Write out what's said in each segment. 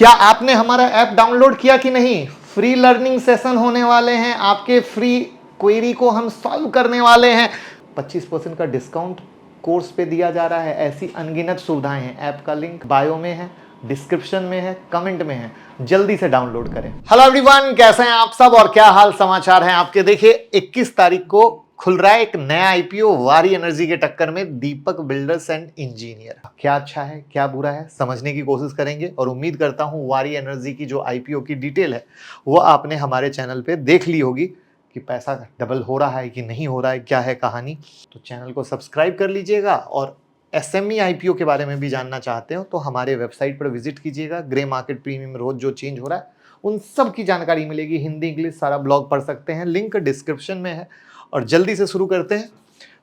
क्या आपने हमारा ऐप डाउनलोड किया कि नहीं? फ्री लर्निंग सेशन होने वाले हैं, आपके फ्री क्वेरी को हम सॉल्व करने वाले हैं। 25% का डिस्काउंट कोर्स पे दिया जा रहा है। ऐसी अनगिनत सुविधाएं हैं। ऐप का लिंक बायो में है, डिस्क्रिप्शन में है, कमेंट में है, जल्दी से डाउनलोड करें। हेलो एवरीवन, कैसे हैं आप सब और क्या हाल समाचार हैं आपके? देखिए 21 तारीख को खुल रहा है एक नया आईपीओ वारी एनर्जी के टक्कर में, दीपक बिल्डर्स एंड इंजीनियर। क्या अच्छा है क्या बुरा है समझने की कोशिश करेंगे और उम्मीद करता हूं वारी एनर्जी की जो आईपीओ की डिटेल है वो आपने हमारे चैनल पे देख ली होगी कि पैसा डबल हो रहा है कि नहीं हो रहा है, क्या है कहानी। तो चैनल को सब्सक्राइब कर लीजिएगा और एसएमई आईपीओ के बारे में भी जानना चाहते हो तो हमारे वेबसाइट पर विजिट कीजिएगा। ग्रे मार्केट प्रीमियम रोज जो चेंज हो रहा है उन सब की जानकारी मिलेगी। हिंदी इंग्लिश सारा ब्लॉग पढ़ सकते हैं, लिंक डिस्क्रिप्शन में है। और जल्दी से शुरू करते हैं।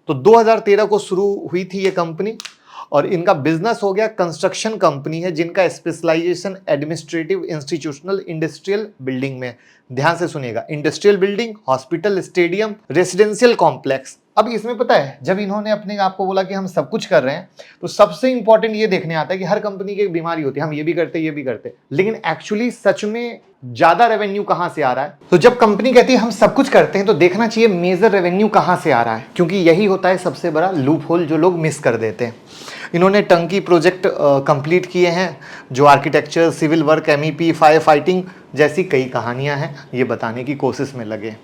तो 2013 को शुरू हुई थी ये कंपनी और इनका बिजनेस हो गया कंस्ट्रक्शन कंपनी है जिनका specialization administrative, institutional, industrial building में। ध्यान से सुनिएगा, industrial building, hospital, stadium, residential complex. अब इसमें पता है जब इन्होंने अपने आप को बोला कि हम सब कुछ कर रहे हैं तो सबसे इंपॉर्टेंट ये देखने आता है कि हर कंपनी की एक बीमारी होती है, हम ये भी करते ये भी करते, लेकिन एक्चुअली सच में ज्यादा रेवेन्यू कहां से आ रहा है। तो जब कंपनी कहती है हम सब कुछ करते हैं तो देखना चाहिए मेजर रेवेन्यू कहां से आ रहा है, क्योंकि यही होता है सबसे बड़ा लूप होल जो लोग मिस कर देते हैं। इन्होंने टंकी प्रोजेक्ट कंप्लीट किए हैं, जो architecture, civil work, MEP, fire fighting जैसी कई कहानियां हैं, ये बताने की कोशिश में लगे।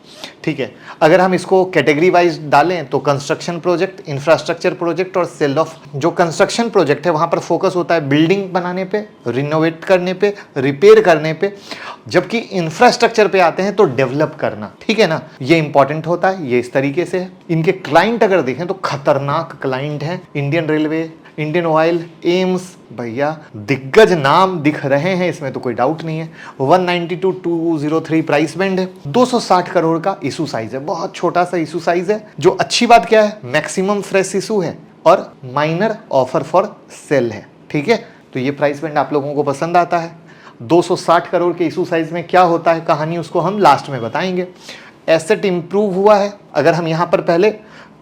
ठीक है, अगर हम इसको कैटेगरी वाइज डालें तो कंस्ट्रक्शन प्रोजेक्ट, इंफ्रास्ट्रक्चर प्रोजेक्ट और सेल ऑफ। जो कंस्ट्रक्शन प्रोजेक्ट है वहां पर फोकस होता है बिल्डिंग बनाने पे, रिनोवेट करने पे, रिपेयर करने पे, जबकि इंफ्रास्ट्रक्चर पे आते हैं तो डेवलप करना। ठीक है ना, ये इंपॉर्टेंट होता है, ये इस तरीके से है। इनके क्लाइंट अगर देखें तो खतरनाक क्लाइंट हैं, Indian railway, Indian oil, AIIMS, भैया दिग्गज नाम दिख रहे हैं, इसमें तो कोई डाउट नहीं है। 192,203 प्राइस बैंड है, 260 करोड़ का इशू साइज है, बहुत छोटा सा इशू साइज है। जो अच्छी बात क्या है, मैक्सिमम फ्रेश इशू है और माइनर ऑफर फॉर सेल है। ठीक है, तो ये प्राइस बैंड आप लोगों को पसंद आता है। 260 करोड़ के इशू साइज में क्या होता है कहानी, उसको हम लास्ट में बताएंगे। एसेट इंप्रूव हुआ है, अगर हम यहाँ पर पहले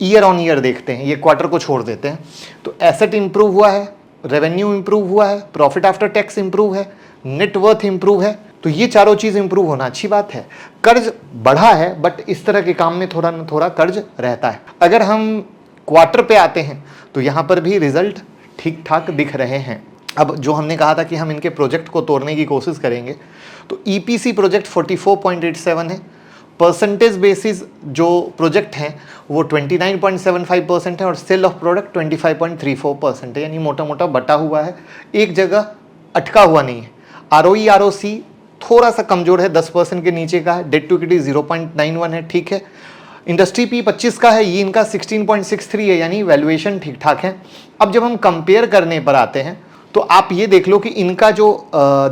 ईयर ऑन ईयर देखते हैं, ये क्वार्टर को छोड़ देते हैं, तो एसेट इंप्रूव हुआ है, रेवेन्यू इंप्रूव हुआ है, प्रॉफिट आफ्टर टैक्स इंप्रूव है, नेट वर्थ इंप्रूव है। तो ये चारों चीज इंप्रूव होना अच्छी बात है। कर्ज बढ़ा है बट इस तरह के काम में थोड़ा न थोड़ा कर्ज रहता है। अगर हम क्वार्टर पे आते हैं तो यहाँ पर भी रिजल्ट ठीक ठाक दिख रहे हैं। अब जो हमने कहा था कि हम इनके प्रोजेक्ट को तोड़ने की कोशिश करेंगे, तो ईपीसी प्रोजेक्ट 44.87 है, परसेंटेज बेसिस जो प्रोजेक्ट हैं वो 29.75% है और सेल ऑफ प्रोडक्ट 25.34% है, यानी मोटा मोटा बटा हुआ है, एक जगह अटका हुआ नहीं है। आरओई आरओसी थोड़ा सा कमजोर है, 10% के नीचे का है। डेट टू इक्विटी 0.91 है, ठीक है। इंडस्ट्री पी 25 का है, ये इनका 16.63 है, यानी वैल्यूएशन ठीक ठाक है। अब जब हम कंपेयर करने पर आते हैं तो आप ये देख लो कि इनका जो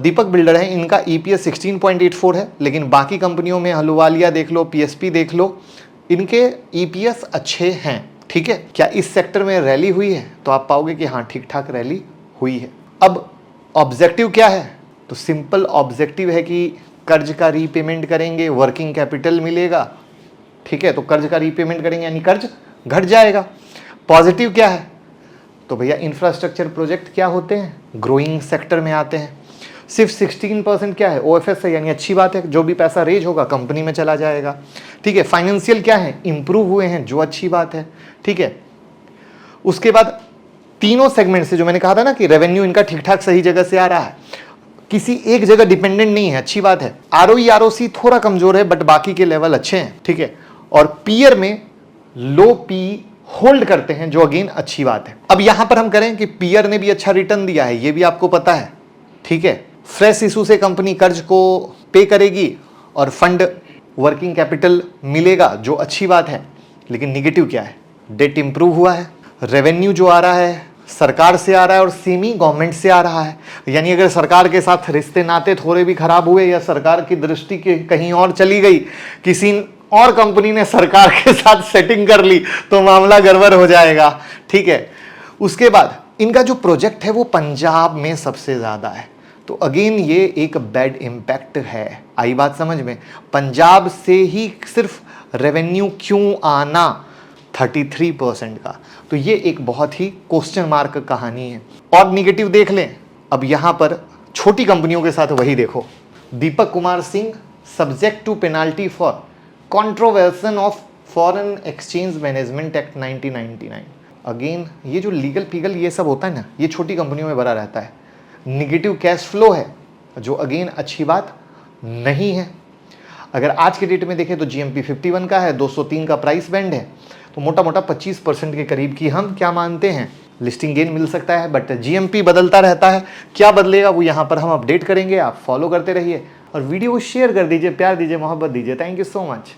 दीपक बिल्डर है इनका ईपीएस 16.84 है, लेकिन बाकी कंपनियों में अहलुवालिया देख लो, पीएसपी देख लो, इनके ईपीएस अच्छे हैं। ठीक है, क्या इस सेक्टर में रैली हुई है? तो आप पाओगे कि हाँ ठीक ठाक रैली हुई है। अब ऑब्जेक्टिव क्या है? तो सिंपल ऑब्जेक्टिव है कि कर्ज का रीपेमेंट करेंगे, वर्किंग कैपिटल मिलेगा। ठीक है, तो कर्ज का रीपेमेंट करेंगे यानी कर्ज घट जाएगा। पॉजिटिव क्या है? तो भैया इंफ्रास्ट्रक्चर प्रोजेक्ट क्या होते हैं, ग्रोइंग सेक्टर में आते हैं। सिर्फ 16% क्या है, ओएफएस है, यानी अच्छी बात है, जो भी पैसा रेज होगा कंपनी में चला जाएगा। ठीक है, फाइनेंशियल क्या है, इंप्रूव हुए हैं, जो अच्छी बात है। ठीक है, उसके बाद तीनों सेगमेंट से जो मैंने कहा था ना कि रेवेन्यू इनका ठीक ठाक सही जगह से आ रहा है, किसी एक जगह डिपेंडेंट नहीं है, अच्छी बात है। आरओई आरओसी थोड़ा कमजोर है बट बाकी के लेवल अच्छे हैं। ठीक है, और पीयर में लो पी होल्ड करते हैं, जो अगेन अच्छी बात है। अब यहां पर हम करें कि पीयर ने भी अच्छा रिटर्न दिया है, ये भी आपको पता है। ठीक है, फ्रेश इशू से कंपनी कर्ज को पे करेगी और फंड वर्किंग कैपिटल मिलेगा, जो अच्छी बात है। लेकिन निगेटिव क्या है, डेट इंप्रूव हुआ है, रेवेन्यू जो आ रहा है सरकार से आ रहा है और सेमी गवर्नमेंट से आ रहा है, यानी अगर सरकार के साथ रिश्ते नाते थोड़े भी खराब हुए या सरकार की दृष्टि के कहीं और चली गई, किसी और कंपनी ने सरकार के साथ सेटिंग कर ली तो मामला गड़बड़ हो जाएगा। ठीक है, उसके बाद इनका जो प्रोजेक्ट है वो पंजाब में सबसे ज्यादा है, तो अगेन ये एक बैड इंपैक्ट है। आई बात समझ में? पंजाब से ही सिर्फ रेवेन्यू क्यों आना 33% का, तो ये एक बहुत ही क्वेश्चन मार्क कहानी है। और निगेटिव देख लें, अब यहां पर छोटी कंपनियों के साथ वही देखो। Deepak Kumar Singh subject to penalty for contravention of foreign exchange management act 1999। Again ये जो लीगल पीगल ये सब होता है ना, ये छोटी कंपनियों में भरा रहता है। निगेटिव कैश फ्लो है, जो अगेन अच्छी बात नहीं है। अगर आज के डेट में देखें तो GMP 51 का है, 203 का प्राइस बैंड है, तो मोटा मोटा 25% के करीब की हम क्या मानते हैं, लिस्टिंग गेन मिल सकता है। बट GMP बदलता रहता है, क्या बदलेगा वो यहाँ पर हम अपडेट करेंगे। आप फॉलो करते रहिए और वीडियो को शेयर कर दीजिए, प्यार दीजिए, मोहब्बत दीजिए। Thank you so much.